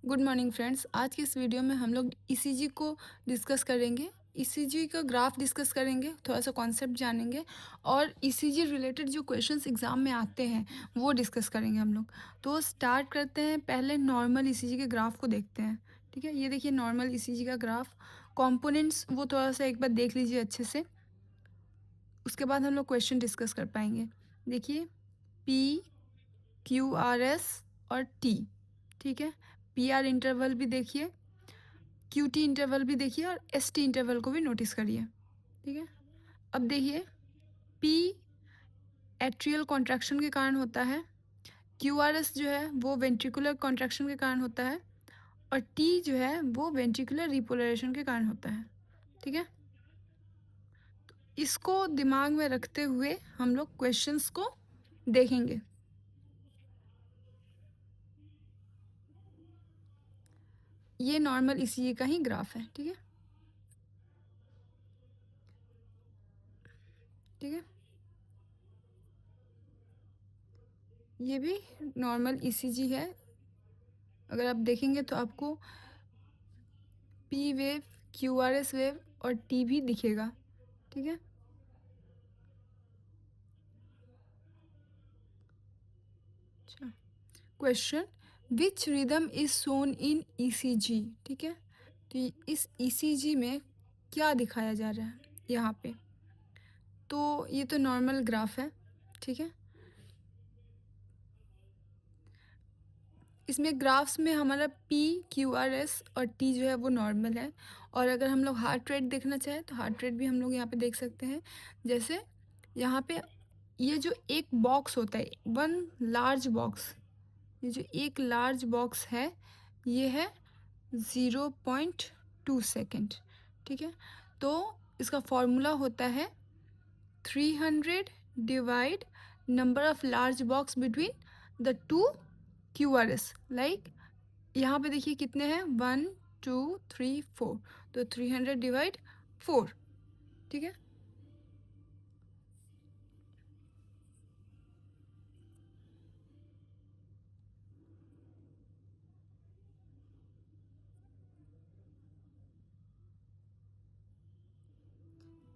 Good morning friends. आज की इस वीडियो में हम लोग ईसीजी को डिस्कस करेंगे। ईसीजी का ग्राफ डिस्कस करेंगे, थोड़ा सा कॉन्सेप्ट जानेंगे और ईसीजी रिलेटेड जो क्वेश्चंस एग्जाम में आते हैं वो डिस्कस करेंगे हम लोग। तो स्टार्ट करते हैं, पहले नॉर्मल ईसीजी के ग्राफ को देखते हैं। ठीक है, ये देखिए नॉर्मल ईसीजी का ग्राफ। कंपोनेंट्स वो थोड़ा सा एक बार देख लीजिए अच्छे से, उसके बाद हम लोग क्वेश्चन डिस्कस कर पाएंगे। देखिए पी, क्यू आर एस और टी। ठीक है, पी आर इंटरवल भी देखिए, क्यू टी इंटरवल भी देखिए और एस टी इंटरवल को भी नोटिस करिए। ठीक है, अब देखिए पी एट्रियल कॉन्ट्रैक्शन के कारण होता है, क्यू आर एस जो है वो वेंट्रिकुलर कॉन्ट्रैक्शन के कारण होता है और टी जो है वो वेंट्रिकुलर रिपोलराइजेशन के कारण होता है। ठीक है, इसको दिमाग में रखते हुए हम लोग क्वेश्चंस को देखेंगे। ये नॉर्मल ईसीजी का ही ग्राफ है। ठीक है, ठीक है, ये भी नॉर्मल ईसीजी है। अगर आप देखेंगे तो आपको P wave, Q R S wave और टी भी दिखेगा। ठीक है, अच्छा question, which rhythm is shown in ECG. ठीक है, तो इस ईसीजी में क्या दिखाया जा रहा है यहाँ पे। तो ये तो नॉर्मल ग्राफ है। ठीक है, इसमें ग्राफ्स में हमारा पी, क्यू आर एस और टी जो है वो नॉर्मल है। और अगर हम लोग हार्ट रेट देखना चाहें तो हार्ट रेट भी हम लोग यहाँ पे देख सकते हैं। जैसे यहाँ पे ये जो एक बॉक्स होता है, वन लार्ज बॉक्स, ये जो एक लार्ज बॉक्स है ये है 0.2 सेकेंड। ठीक है, तो इसका फॉर्मूला होता है 300 divide number of large box between the two Q R S. Like यहाँ पे देखिए कितने हैं, 1 2 3 4, तो 300/4। ठीक है,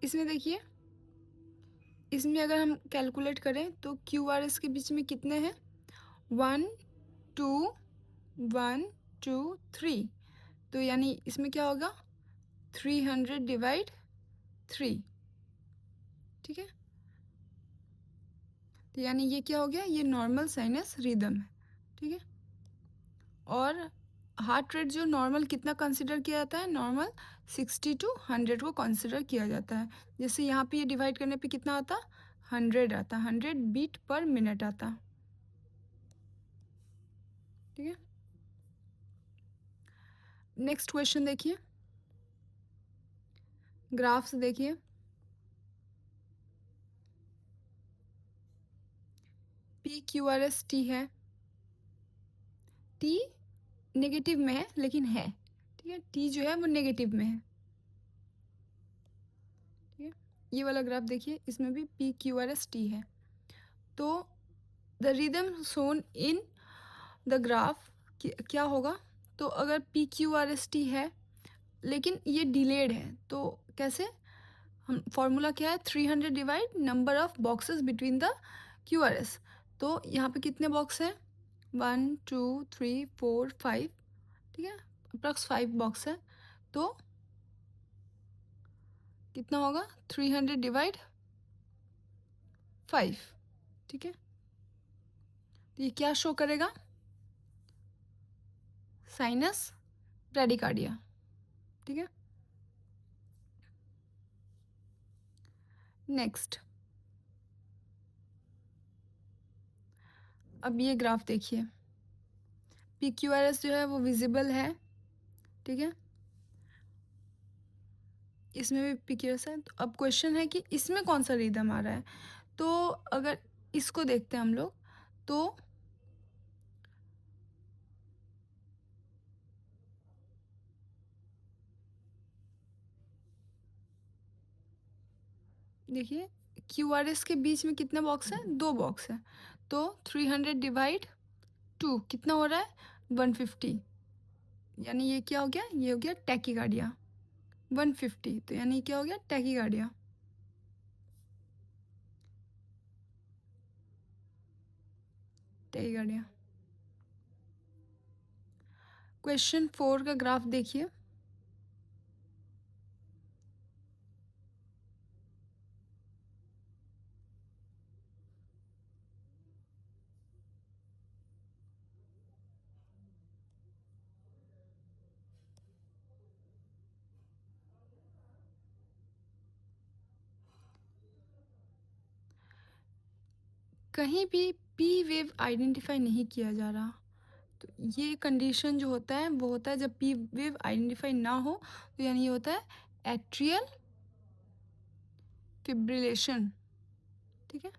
इसमें देखिए, इसमें अगर हम कैलकुलेट करें तो क्यू आर एस के बीच में कितने हैं, 1 2 1 2 3। तो यानी इसमें क्या होगा, 300/3। ठीक है, तो यानी ये क्या हो गया, ये नॉर्मल साइनस रिदम है। ठीक है, और हार्ट रेट जो नॉर्मल कितना कंसिडर किया जाता है, नॉर्मल 60 to 100 को कंसिडर किया जाता है। जैसे यहाँ पे ये डिवाइड करने पे कितना आता, 100 आता, 100 बीट पर मिनट आता। ठीक है, नेक्स्ट क्वेश्चन देखिए, ग्राफ्स देखिए। P Q R S T है, टी नेगेटिव में है लेकिन है। ठीक है, टी जो है वो नेगेटिव में है। ठीक है, ये वाला ग्राफ देखिए, इसमें भी P Q R S T है। तो the rhythm shown in the graph क्या होगा, तो अगर P Q R S T है लेकिन ये डिलेड है तो कैसे, हम फॉर्मूला क्या है, 300 divide number of boxes between the Q R S. तो यहाँ पे कितने बॉक्स हैं, 1 2 3 4 5। ठीक है, अप्रॉक्स 5 बॉक्स है, तो कितना होगा, 300/5। ठीक है, तो ये क्या शो करेगा, साइनस ब्रैडिकार्डिया। ठीक है, नेक्स्ट अब ये ग्राफ देखिए, पी क्यू आर एस जो है वो विजिबल है। ठीक है, इसमें भी पी क्यू आर एस है। तो अब क्वेश्चन है कि इसमें कौन सा रिदम आ रहा है। तो अगर इसको देखते हैं हम लोग तो देखिए क्यू आर एस के बीच में कितने बॉक्स हैं, 2 बॉक्स हैं। तो 300/2 कितना हो रहा है, 150। यानी ये क्या हो गया, ये हो गया टैकीकार्डिया 150, तो यानी क्या हो गया टैकीकार्डिया। टैकीकार्डिया। क्वेश्चन 4 का ग्राफ देखिए। कहीं भी पी वेव आइडेंटिफाई नहीं किया जा रहा, तो ये कंडीशन जो होता है वो होता है जब पी वेव आइडेंटिफाई ना हो, तो यानी ये होता है एट्रियल फिब्रिलेशन। ठीक है।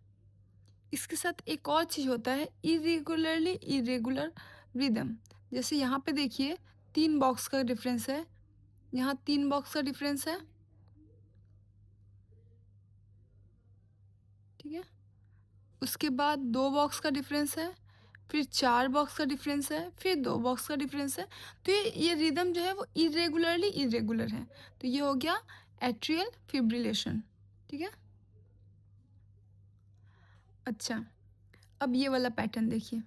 इसके साथ एक और चीज़ होता है इरेगुलरली इरेगुलर रिदम। जैसे यहाँ पे देखिए 3 बॉक्स का डिफरेंस है, यहाँ 3 बॉक्स का डिफरेंस है। ठीक है। उसके बाद 2 बॉक्स का डिफरेंस है, फिर 4 बॉक्स का डिफरेंस है, फिर 2 बॉक्स का डिफरेंस है। तो ये रिदम जो है वो इरेगुलरली इरेगुलर है, तो ये हो गया एट्रियल फिब्रिलेशन। ठीक है। अच्छा, अब ये वाला पैटर्न देखिए।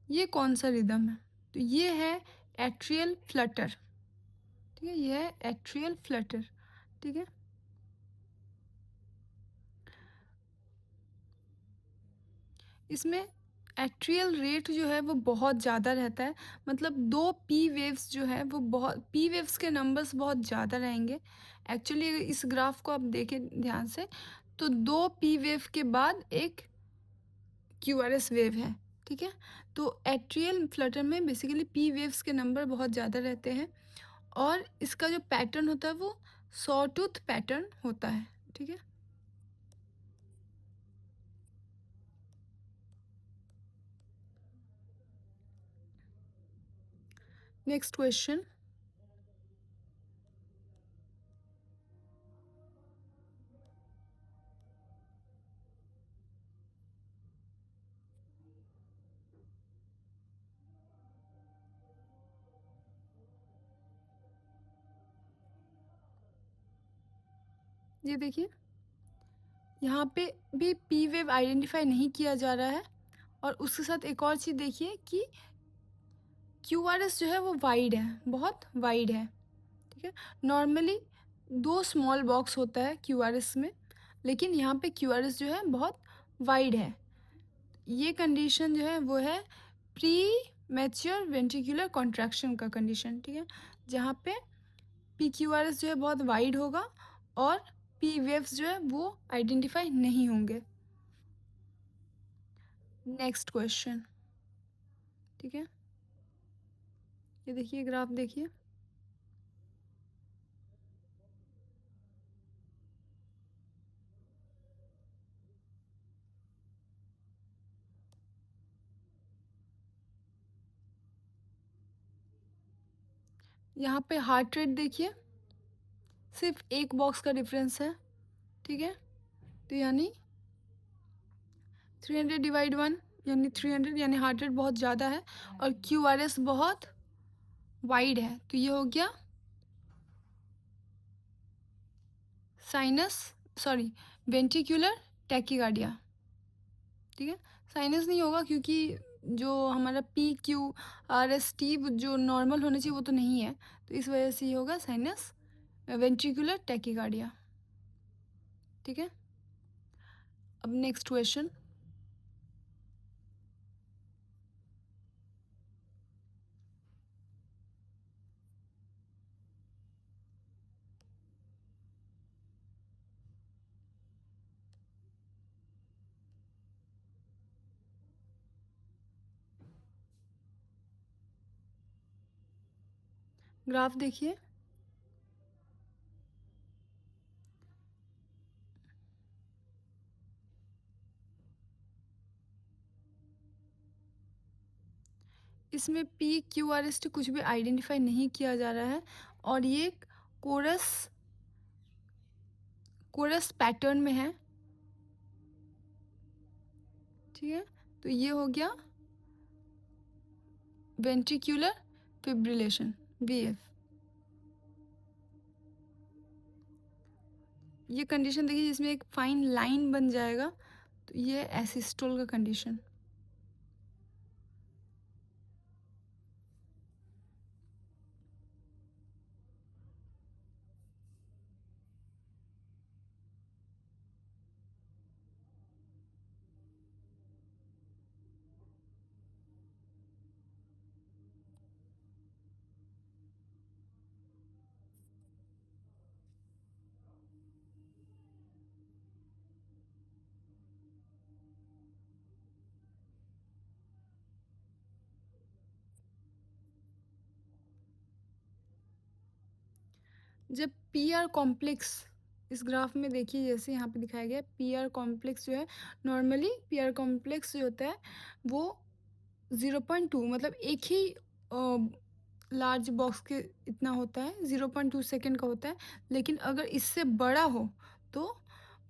ये कौन सा रिदम है, तो ये है एट्रियल फ्लटर। ठीक है, ये है एट्रियल फ्लटर। ठीक है। इसमें एट्रियल रेट जो है वो बहुत ज़्यादा रहता है, मतलब 2 पी वेव्स जो है वो बहुत, पी वेव्स के नंबर्स बहुत ज़्यादा रहेंगे। एक्चुअली इस ग्राफ को आप देखें ध्यान से, तो 2 पी वेव के बाद एक क्यू आर एस वेव है। ठीक है। तो एट्रियल फ्लटर में बेसिकली पी वेव्स के नंबर बहुत ज़्यादा रहते हैं, और इसका जो पैटर्न होता है वो सॉटूथ पैटर्न होता है। ठीक है। Next question. ये देखिए, यहाँ पे भी पी वेव आइडेंटिफाई नहीं किया जा रहा है, और उसके साथ एक और चीज़ देखिए कि क्यू आर एस जो है वो वाइड है, बहुत वाइड है। ठीक है। नॉर्मली 2 स्मॉल बॉक्स होता है क्यू आर एस में, लेकिन यहाँ पे क्यू आर एस जो है बहुत वाइड है। ये कंडीशन जो है वो है प्री मैच्योर वेंट्रिकुलर कॉन्ट्रैक्शन का कंडीशन। ठीक है। जहाँ पे पी क्यू आर एस जो है बहुत वाइड होगा, और पी वेव्स जो है वो आइडेंटिफाई नहीं होंगे। Next question. ठीक है। ये देखिए ग्राफ देखिए। यहाँ पे हार्ट रेट देखिए, सिर्फ एक बॉक्स का डिफरेंस है। ठीक है। तो यानी 300/1, यानी 300, यानी हार्ट रेट बहुत ज़्यादा है, और क्यू आर एस बहुत वाइड है, तो ये हो गया साइनस, सॉरी, वेंट्रिकुलर टैकीकार्डिया। ठीक है। साइनस नहीं होगा, क्योंकि जो हमारा P Q R S T जो नॉर्मल होना चाहिए वो तो नहीं है, तो इस वजह से ये होगा साइनस वेंट्रिकुलर टैकीकार्डिया। ठीक है। अब नेक्स्ट क्वेश्चन। ग्राफ देखिए। इसमें P Q R S T कुछ भी आइडेंटिफाई नहीं किया जा रहा है और ये कोरस कोरस पैटर्न में है, ठीक है। तो ये हो गया वेंट्रिक्यूलर फिब्रिलेशन, वीएफ। ये कंडीशन देखिए जिसमें एक फाइन लाइन बन जाएगा, तो ये एसिस्टोल का कंडीशन। जब पी आर कॉम्प्लेक्स इस ग्राफ में देखिए, जैसे यहाँ पे दिखाया गया पी आर कॉम्प्लेक्स जो है, नॉर्मली पी आर कॉम्प्लेक्स जो होता है वो 0.2 मतलब एक ही लार्ज बॉक्स के इतना होता है, 0.2 सेकेंड का होता है। लेकिन अगर इससे बड़ा हो तो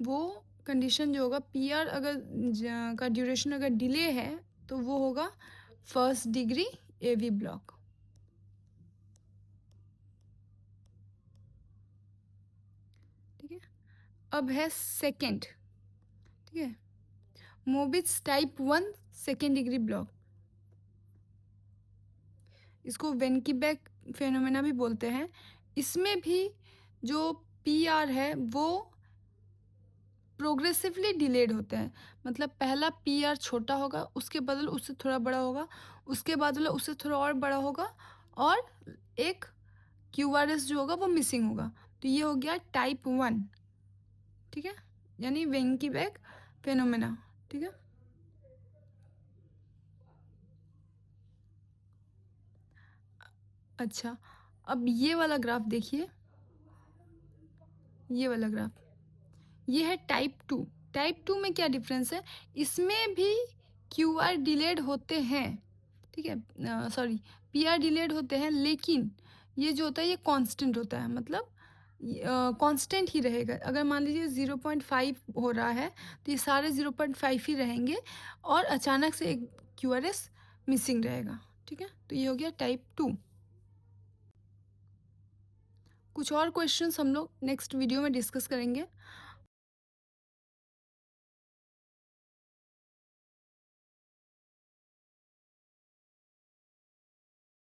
वो कंडीशन जो होगा पी आर अगर का ड्यूरेशन अगर डिले है तो वो होगा first degree A V block, ठीक है। अब है सेकेंड, ठीक है, Mobitz type 1 second degree block. इसको वेनकीबैक फेनोमेना भी बोलते हैं। इसमें भी जो पी आर है वो प्रोग्रेसिवली डिलेड होते हैं, मतलब पहला पी आर छोटा होगा, उसके बदले उससे थोड़ा बड़ा होगा, उसके बदले उससे थोड़ा और बड़ा होगा, और एक क्यू आर एस जो होगा वो मिसिंग होगा। तो ये हो गया टाइप 1, ठीक है, यानी वेनकीबैक फेनोमेना, ठीक है। अच्छा, अब ये वाला ग्राफ देखिए, ये वाला ग्राफ, ये है टाइप 2। टाइप 2 में क्या डिफरेंस है, इसमें भी क्यू आर डिलेड होते हैं, ठीक है, सॉरी पी आर डिलेड होते हैं, लेकिन ये जो होता है ये कांस्टेंट होता है, मतलब कांस्टेंट ही रहेगा। अगर मान लीजिए 0.5 हो रहा है तो ये सारे 0.5 ही रहेंगे, और अचानक से एक क्यू आर एस मिसिंग रहेगा, ठीक है। तो ये हो गया टाइप 2। कुछ और क्वेश्चंस हम लोग नेक्स्ट वीडियो में डिस्कस करेंगे।